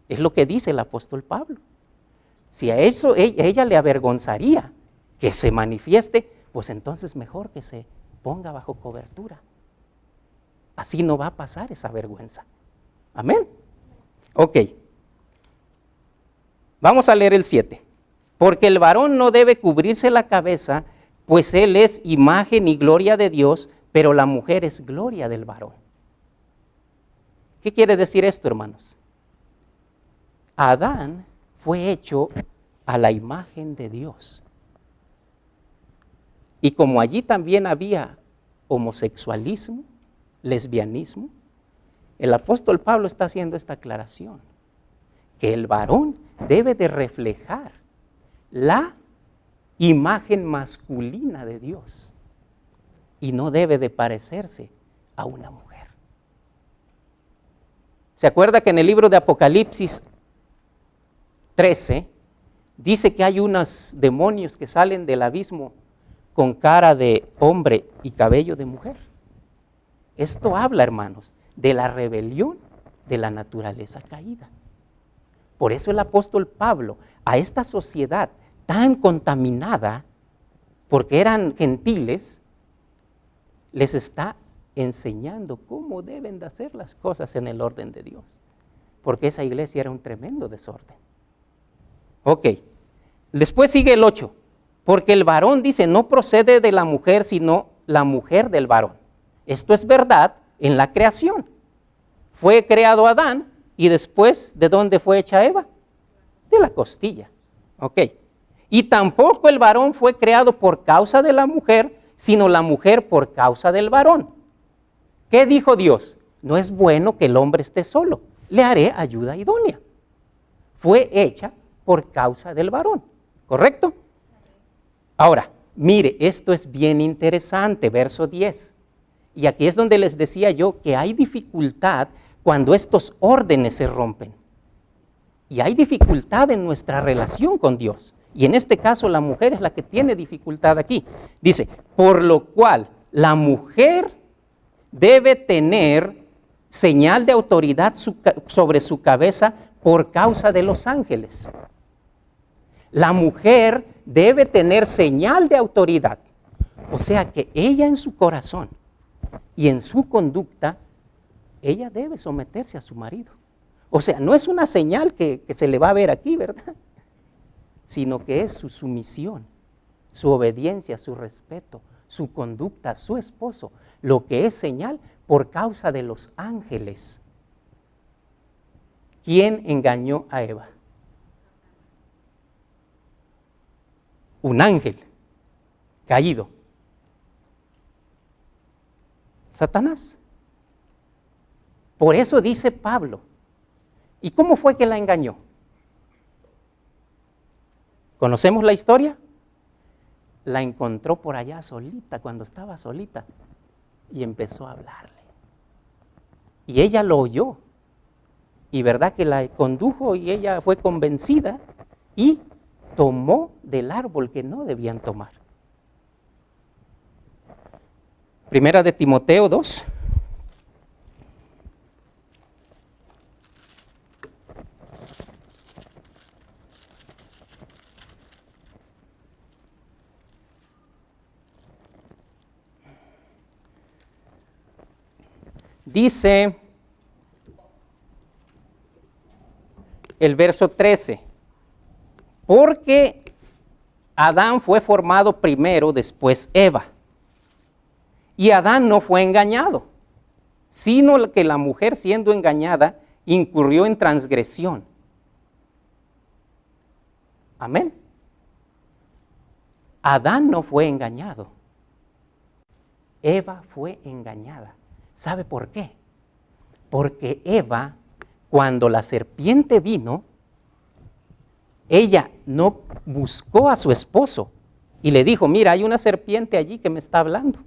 Es lo que dice el apóstol Pablo. Si a eso a ella le avergonzaría que se manifieste, pues entonces mejor que se ponga bajo cobertura. Así no va a pasar esa vergüenza. Amén. Ok. Vamos a leer el 7. Porque el varón no debe cubrirse la cabeza, pues él es imagen y gloria de Dios, pero la mujer es gloria del varón. ¿Qué quiere decir esto, hermanos? Adán fue hecho a la imagen de Dios. Y como allí también había homosexualismo, lesbianismo, el apóstol Pablo está haciendo esta aclaración, que el varón debe de reflejar la imagen masculina de Dios y no debe de parecerse a una mujer. ¿Se acuerda que en el libro de Apocalipsis 13 dice que hay unos demonios que salen del abismo con cara de hombre y cabello de mujer? Esto habla, hermanos, de la rebelión de la naturaleza caída. Por eso el apóstol Pablo, a esta sociedad tan contaminada, porque eran gentiles, les está enseñando cómo deben de hacer las cosas en el orden de Dios. Porque esa iglesia era un tremendo desorden. Ok, después sigue el 8. Porque el varón, dice, no procede de la mujer, sino la mujer del varón. Esto es verdad en la creación. Fue creado Adán y después, ¿de dónde fue hecha Eva? De la costilla. Ok. Y tampoco el varón fue creado por causa de la mujer, sino la mujer por causa del varón. ¿Qué dijo Dios? No es bueno que el hombre esté solo, le haré ayuda idónea. Fue hecha por causa del varón, ¿correcto? Ahora, mire, esto es bien interesante, verso 10. Y aquí es donde les decía yo que hay dificultad cuando estos órdenes se rompen. Y hay dificultad en nuestra relación con Dios. Y en este caso la mujer es la que tiene dificultad aquí. Dice, por lo cual la mujer debe tener señal de autoridad sobre su cabeza por causa de los ángeles. La mujer debe tener señal de autoridad. O sea que ella en su corazón y en su conducta, ella debe someterse a su marido. O sea, no es una señal que se le va a ver aquí, ¿verdad? Sino que es su sumisión, su obediencia, su respeto, su conducta a su esposo, lo que es señal por causa de los ángeles. ¿Quién engañó a Eva? Un ángel caído. Satanás. Por eso dice Pablo. ¿Y cómo fue que la engañó? ¿Conocemos la historia? La encontró por allá solita, cuando estaba solita, y empezó a hablarle. Y ella lo oyó. Y verdad que la condujo y ella fue convencida y tomó del árbol que no debían tomar. Primera de Timoteo 2. Dice el verso 13, porque Adán fue formado primero, después Eva. Y Adán no fue engañado, sino que la mujer, siendo engañada, incurrió en transgresión. Amén. Adán no fue engañado, Eva fue engañada. ¿Sabe por qué? Porque Eva, cuando la serpiente vino, ella no buscó a su esposo y le dijo, mira, hay una serpiente allí que me está hablando.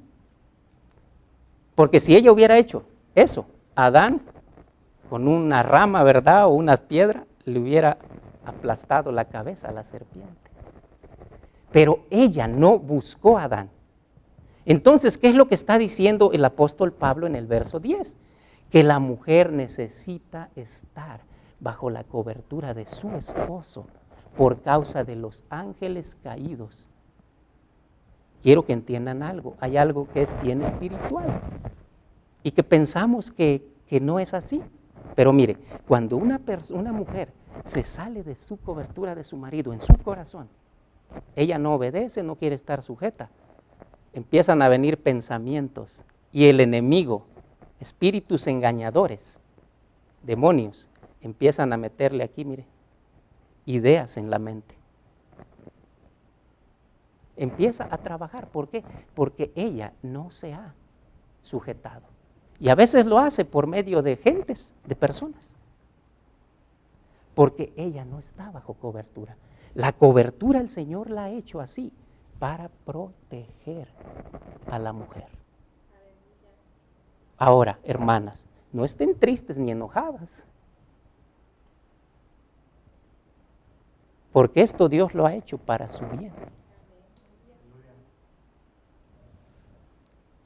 Porque si ella hubiera hecho eso, Adán, con una rama, ¿verdad? O una piedra, le hubiera aplastado la cabeza a la serpiente. Pero ella no buscó a Adán. Entonces, ¿qué es lo que está diciendo el apóstol Pablo en el verso 10? Que la mujer necesita estar bajo la cobertura de su esposo por causa de los ángeles caídos. Quiero que entiendan algo, hay algo que es bien espiritual y que pensamos que no es así. Pero mire, cuando una mujer se sale de su cobertura de su marido en su corazón, ella no obedece, no quiere estar sujeta. Empiezan a venir pensamientos y el enemigo, espíritus engañadores, demonios, empiezan a meterle aquí, mire, ideas en la mente. Empieza a trabajar. ¿Por qué? Porque ella no se ha sujetado. Y a veces lo hace por medio de gentes, de personas. Porque ella no está bajo cobertura. La cobertura el Señor la ha hecho así, para proteger a la mujer. Ahora, hermanas, no estén tristes ni enojadas. Porque esto Dios lo ha hecho para su bien.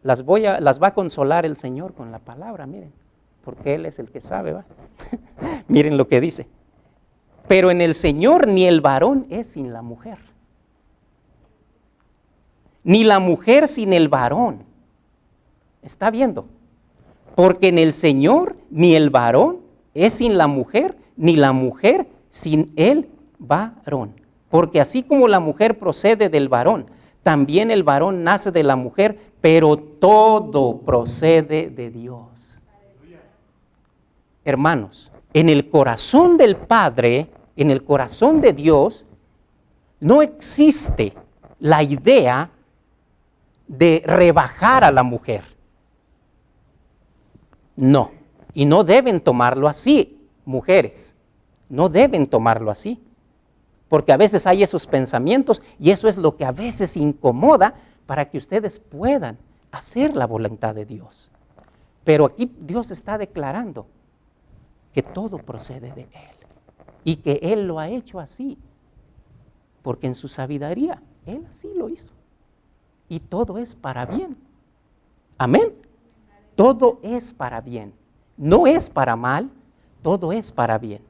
Las va a consolar el Señor con la palabra, miren, porque Él es el que sabe, ¿va? Miren lo que dice. Pero en el Señor ni el varón es sin la mujer, ni la mujer sin el varón. ¿Está viendo? Porque en el Señor ni el varón es sin la mujer, ni la mujer sin el varón. Porque así como la mujer procede del varón, también el varón nace de la mujer, pero todo procede de Dios. Hermanos, en el corazón del Padre, en el corazón de Dios, no existe la idea de rebajar a la mujer. No, y no deben tomarlo así, mujeres, no deben tomarlo así. Porque a veces hay esos pensamientos y eso es lo que a veces incomoda para que ustedes puedan hacer la voluntad de Dios. Pero aquí Dios está declarando que todo procede de Él y que Él lo ha hecho así, porque en su sabiduría Él así lo hizo. Y todo es para bien. Amén. Todo es para bien. No es para mal, todo es para bien.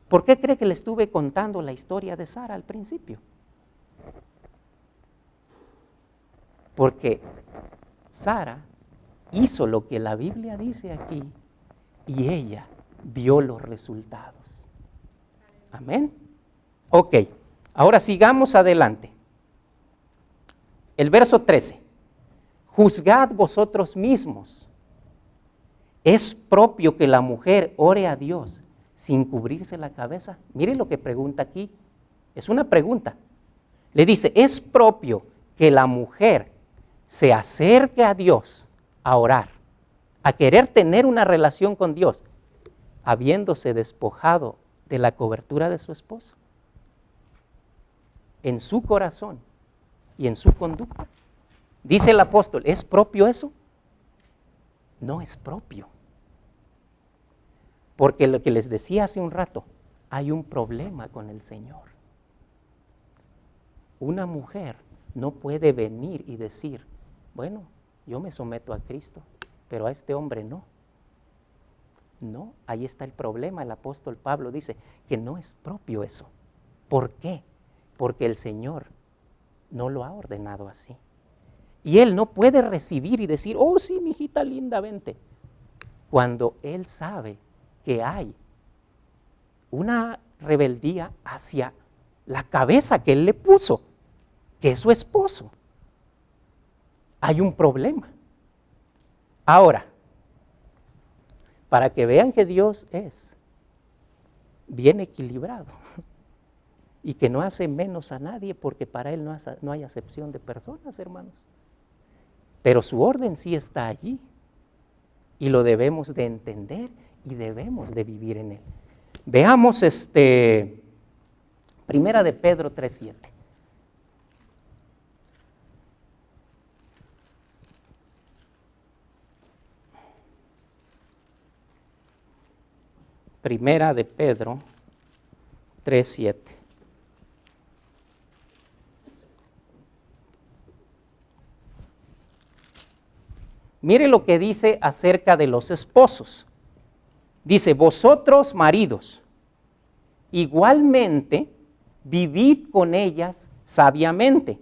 ¿Por qué cree que le estuve contando la historia de Sara al principio? Porque Sara hizo lo que la Biblia dice aquí y ella vio los resultados. Amén. Ok, ahora sigamos adelante. El verso 13. Juzgad vosotros mismos. ¿Es propio que la mujer ore a Dios sin cubrirse la cabeza? Mire lo que pregunta aquí. Es una pregunta. Le dice, ¿es propio que la mujer se acerque a Dios a orar, a querer tener una relación con Dios, habiéndose despojado de la cobertura de su esposo? En su corazón y en su conducta. Dice el apóstol, ¿es propio eso? No es propio. Porque lo que les decía hace un rato, hay un problema con el Señor. Una mujer no puede venir y decir, bueno, yo me someto a Cristo, pero a este hombre no. No, ahí está el problema. El apóstol Pablo dice que no es propio eso. ¿Por qué? Porque el Señor no lo ha ordenado así. Y Él no puede recibir y decir, oh sí, mi hijita linda, vente. Cuando Él sabe que hay una rebeldía hacia la cabeza que Él le puso, que es su esposo. Hay un problema. Ahora, para que vean que Dios es bien equilibrado y que no hace menos a nadie, porque para Él no hay acepción de personas, hermanos. Pero su orden sí está allí y lo debemos de entender y debemos de vivir en Él. Veamos Primera de Pedro 3:7. Primera de Pedro 3:7. Mire lo que dice acerca de los esposos. Dice, vosotros maridos, igualmente vivid con ellas sabiamente,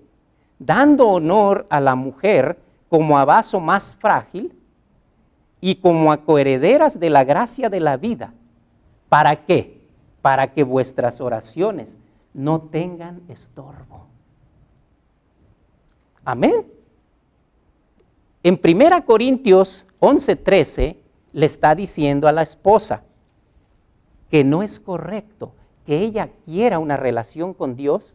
dando honor a la mujer como a vaso más frágil y como a coherederas de la gracia de la vida. ¿Para qué? Para que vuestras oraciones no tengan estorbo. Amén. En 1 Corintios 11:13 le está diciendo a la esposa que no es correcto que ella quiera una relación con Dios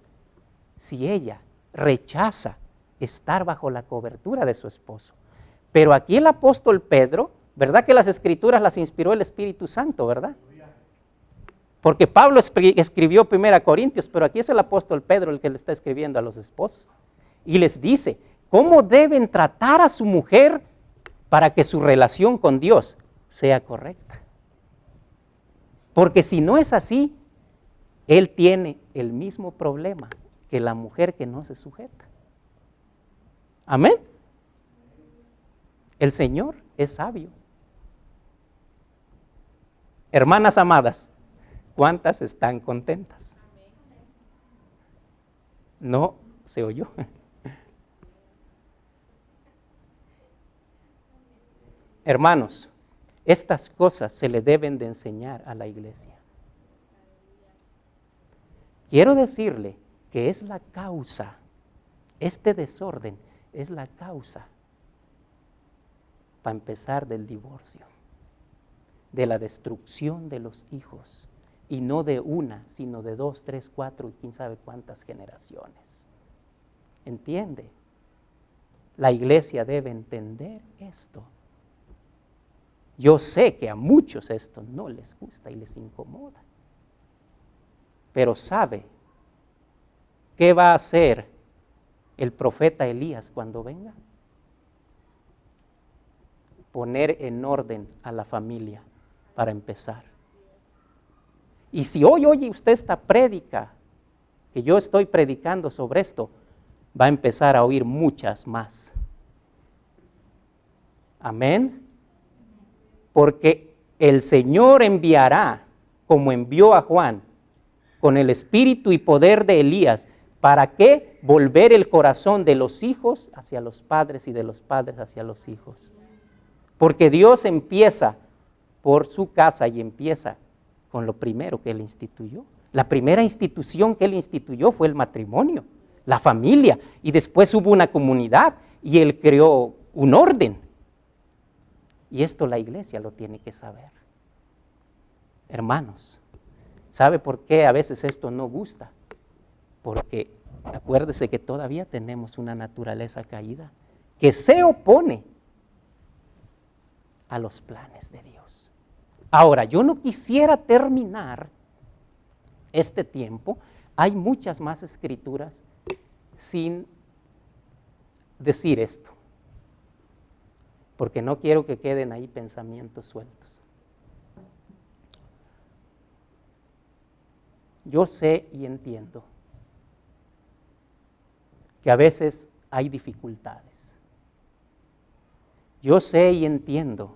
si ella rechaza estar bajo la cobertura de su esposo. Pero aquí el apóstol Pedro ¿Verdad que las escrituras las inspiró el Espíritu Santo, verdad? Porque Pablo escribió 1 Corintios, pero aquí es el apóstol Pedro el que le está escribiendo a los esposos. Y les dice, ¿cómo deben tratar a su mujer para que su relación con Dios sea correcta? Porque si no es así, él tiene el mismo problema que la mujer que no se sujeta. Amén. El Señor es sabio. Hermanas amadas, ¿cuántas están contentas? No se oyó. Hermanos, estas cosas se le deben de enseñar a la iglesia. Quiero decirle que es la causa, este desorden es la causa, para empezar, del divorcio, de la destrucción de los hijos, y no de una, sino de 2, 3, 4 y quién sabe cuántas generaciones. ¿Entiende? La iglesia debe entender esto. Yo sé que a muchos esto no les gusta y les incomoda, pero ¿sabe qué va a hacer el profeta Elías cuando venga? Poner en orden a la familia para empezar. Y si hoy oye usted esta prédica, que yo estoy predicando sobre esto, va a empezar a oír muchas más. Amén. Porque el Señor enviará, como envió a Juan, con el espíritu y poder de Elías, ¿para qué? Volver el corazón de los hijos hacia los padres y de los padres hacia los hijos. Porque Dios empieza por su casa y empieza con lo primero que Él instituyó. La primera institución que Él instituyó fue el matrimonio, la familia, y después hubo una comunidad y Él creó un orden. Y esto la iglesia lo tiene que saber. Hermanos, ¿sabe por qué a veces esto no gusta? Porque acuérdese que todavía tenemos una naturaleza caída que se opone a los planes de Dios. Ahora, yo no quisiera terminar este tiempo. Hay muchas más escrituras sin decir esto, porque no quiero que queden ahí pensamientos sueltos. Yo sé y entiendo que a veces hay dificultades. Yo sé y entiendo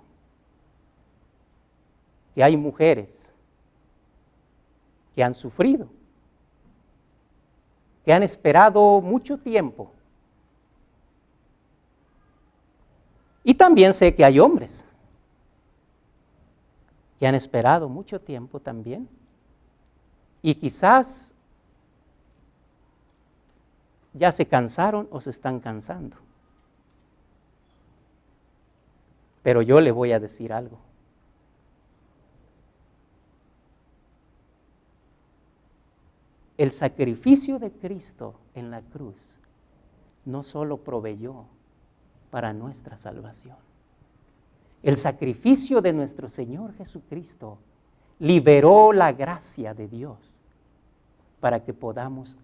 que hay mujeres que han sufrido, que han esperado mucho tiempo. Y también sé que hay hombres que han esperado mucho tiempo también. Y quizás ya se cansaron o se están cansando. Pero yo le voy a decir algo. El sacrificio de Cristo en la cruz no solo proveyó para nuestra salvación. El sacrificio de nuestro Señor Jesucristo liberó la gracia de Dios para que podamos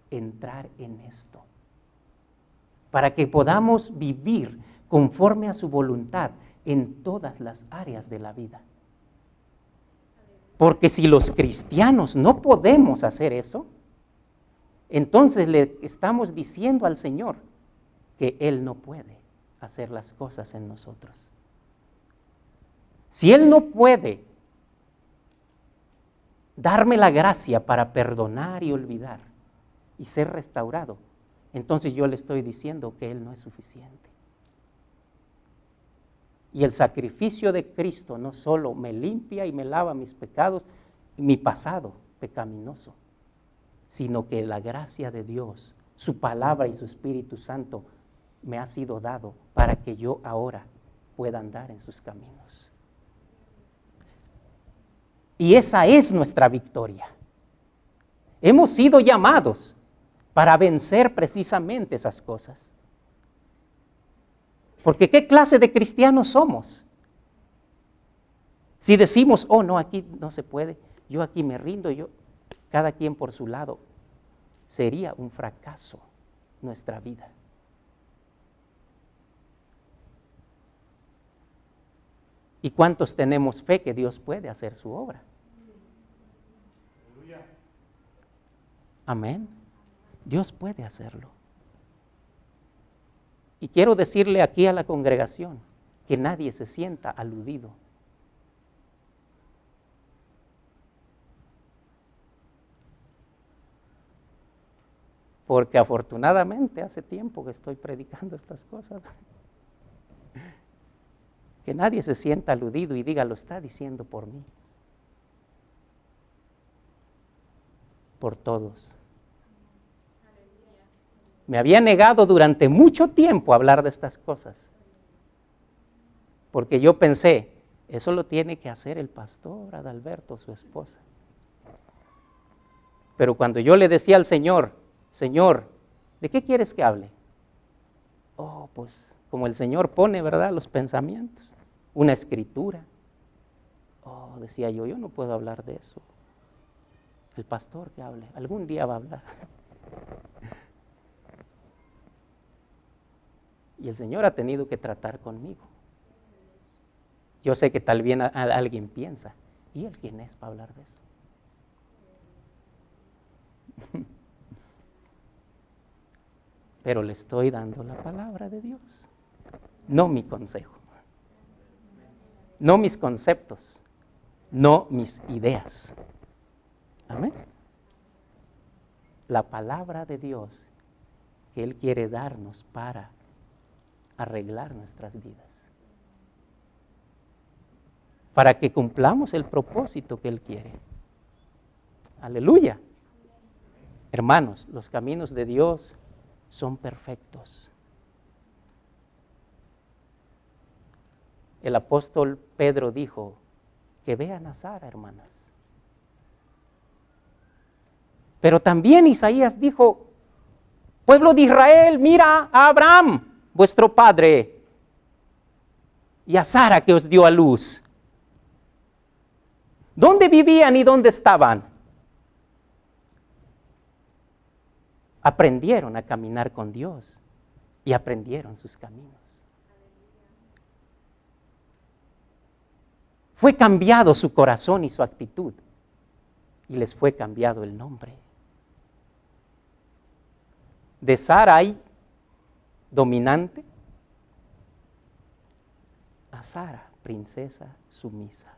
entrar en esto, para que podamos vivir conforme a su voluntad en todas las áreas de la vida. Porque si los cristianos no podemos hacer eso, entonces le estamos diciendo al Señor que Él no puede hacer las cosas en nosotros. Si Él no puede darme la gracia para perdonar y olvidar y ser restaurado, entonces yo le estoy diciendo que Él no es suficiente. Y el sacrificio de Cristo no solo me limpia y me lava mis pecados, mi pasado pecaminoso, sino que la gracia de Dios, su palabra y su Espíritu Santo me ha sido dado para que yo ahora pueda andar en sus caminos. Y esa es nuestra victoria. Hemos sido llamados para vencer precisamente esas cosas. Porque ¿qué clase de cristianos somos? Si decimos, oh no, aquí no se puede, yo aquí me rindo, yo, cada quien por su lado, sería un fracaso nuestra vida. ¿Y cuántos tenemos fe que Dios puede hacer su obra? Amén. Dios puede hacerlo. Y quiero decirle aquí a la congregación que nadie se sienta aludido. Porque afortunadamente hace tiempo que estoy predicando estas cosas. Que nadie se sienta aludido y diga, lo está diciendo por mí. Por todos. Me había negado durante mucho tiempo a hablar de estas cosas. Porque yo pensé, eso lo tiene que hacer el pastor Adalberto, su esposa. Pero cuando yo le decía al Señor, Señor, ¿de qué quieres que hable? Oh, pues como el Señor pone, ¿verdad?, los pensamientos, una escritura. Oh, decía yo no puedo hablar de eso. El pastor que hable, algún día va a hablar. Y el Señor ha tenido que tratar conmigo. Yo sé que tal vez alguien piensa, ¿y él quién es para hablar de eso? Pero le estoy dando la palabra de Dios, no mi consejo, no mis conceptos, no mis ideas. Amén. La palabra de Dios que Él quiere darnos para arreglar nuestras vidas, para que cumplamos el propósito que Él quiere. Aleluya. Hermanos, los caminos de Dios son perfectos. El apóstol Pedro dijo que vean a Sara, hermanas. Pero también Isaías dijo, pueblo de Israel, mira a Abraham, vuestro padre, y a Sara que os dio a luz. ¿Dónde vivían y dónde estaban? Aprendieron a caminar con Dios y aprendieron sus caminos. Fue cambiado su corazón y su actitud y les fue cambiado el nombre. De Sarai, dominante, a Sara, princesa sumisa.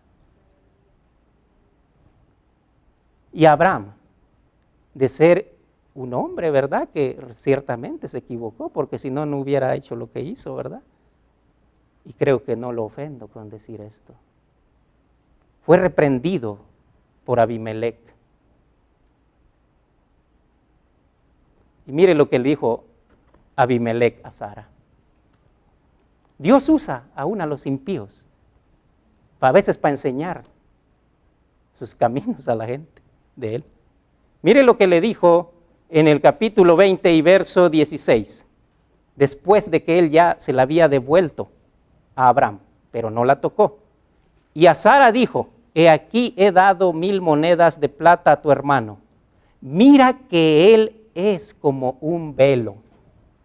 Y Abraham, de ser un hombre, ¿verdad?, que ciertamente se equivocó, porque si no, no hubiera hecho lo que hizo, ¿verdad? Y creo que no lo ofendo con decir esto. Fue reprendido por Abimelech. Y mire lo que le dijo Abimelech a Sara. Dios usa aún a los impíos, a veces para enseñar sus caminos a la gente de él. Mire lo que le dijo en el capítulo 20 y verso 16, después de que él ya se la había devuelto a Abraham, pero no la tocó. Y a Sara dijo, he aquí he dado 1000 monedas de plata a tu hermano. Mira que él es como un velo.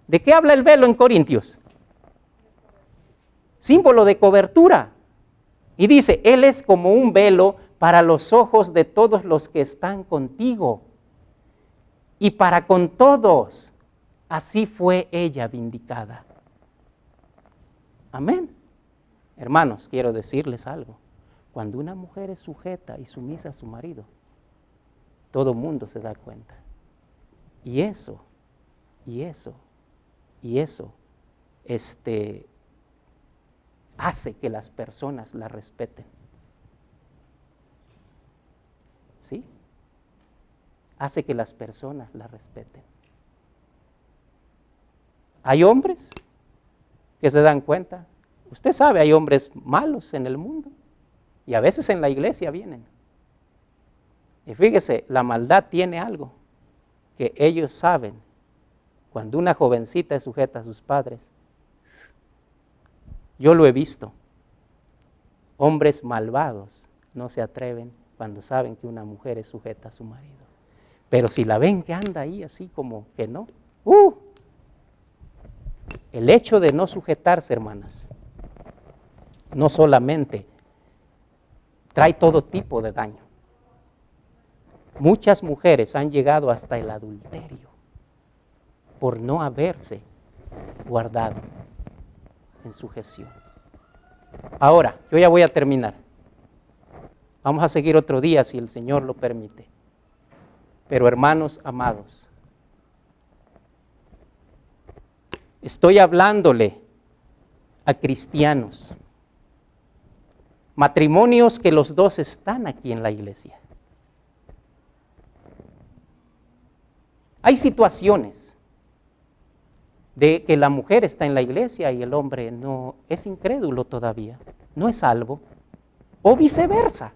¿De qué habla el velo en Corintios? Símbolo de cobertura. Y dice, él es como un velo para los ojos de todos los que están contigo. Y para con todos, así fue ella vindicada. Amén. Hermanos, quiero decirles algo. Cuando una mujer es sujeta y sumisa a su marido, todo mundo se da cuenta. Y eso hace que las personas la respeten. ¿Sí? Hace que las personas la respeten. Hay hombres que se dan cuenta. Usted sabe, hay hombres malos en el mundo. Y a veces en la iglesia vienen. Y fíjese, la maldad tiene algo que ellos saben. Cuando una jovencita es sujeta a sus padres, yo lo he visto. Hombres malvados no se atreven cuando saben que una mujer es sujeta a su marido. Pero si la ven que anda ahí así como que no, el hecho de no sujetarse, hermanas, no solamente trae todo tipo de daño. Muchas mujeres han llegado hasta el adulterio por no haberse guardado en sujeción. Ahora, yo ya voy a terminar. Vamos a seguir otro día si el Señor lo permite. Pero hermanos amados, estoy hablándole a cristianos, matrimonios que los dos están aquí en la iglesia. Hay situaciones de que la mujer está en la iglesia y el hombre no es incrédulo todavía, no es salvo, o viceversa.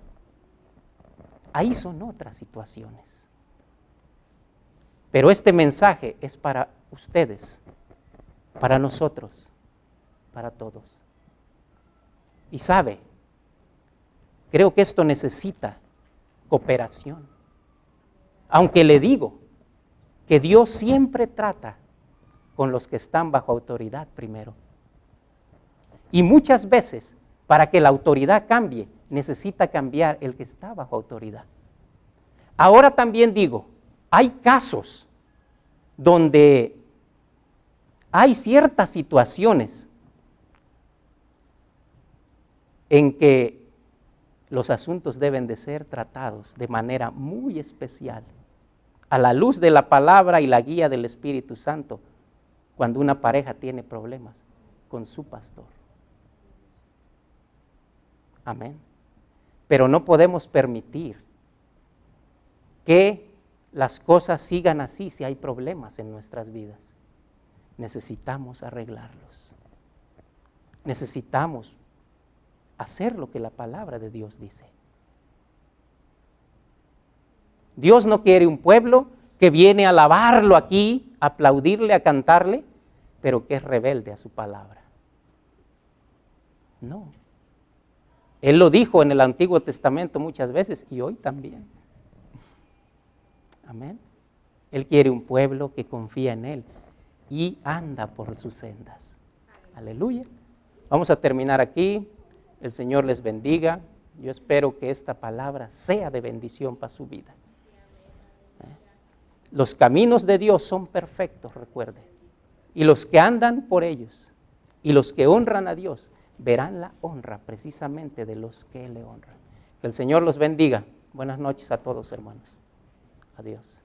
Ahí son otras situaciones. Pero este mensaje es para ustedes, para nosotros, para todos. Y sabe, creo que esto necesita cooperación. Aunque le digo que Dios siempre trata con los que están bajo autoridad primero. Y muchas veces, para que la autoridad cambie, necesita cambiar el que está bajo autoridad. Ahora también digo, hay casos donde hay ciertas situaciones en que los asuntos deben de ser tratados de manera muy especial, a la luz de la palabra y la guía del Espíritu Santo, cuando una pareja tiene problemas con su pastor. Amén. Pero no podemos permitir que las cosas sigan así si hay problemas en nuestras vidas. Necesitamos arreglarlos. Necesitamos hacer lo que la palabra de Dios dice. Dios no quiere un pueblo que viene a alabarlo aquí, a aplaudirle, a cantarle, pero que es rebelde a su palabra. No. Él lo dijo en el Antiguo Testamento muchas veces y hoy también. Amén. Él quiere un pueblo que confía en Él y anda por sus sendas. Aleluya. Vamos a terminar aquí. El Señor les bendiga. Yo espero que esta palabra sea de bendición para su vida. Los caminos de Dios son perfectos, recuerde. Y los que andan por ellos y los que honran a Dios verán la honra precisamente de los que le honran. Que el Señor los bendiga. Buenas noches a todos, hermanos. Adiós.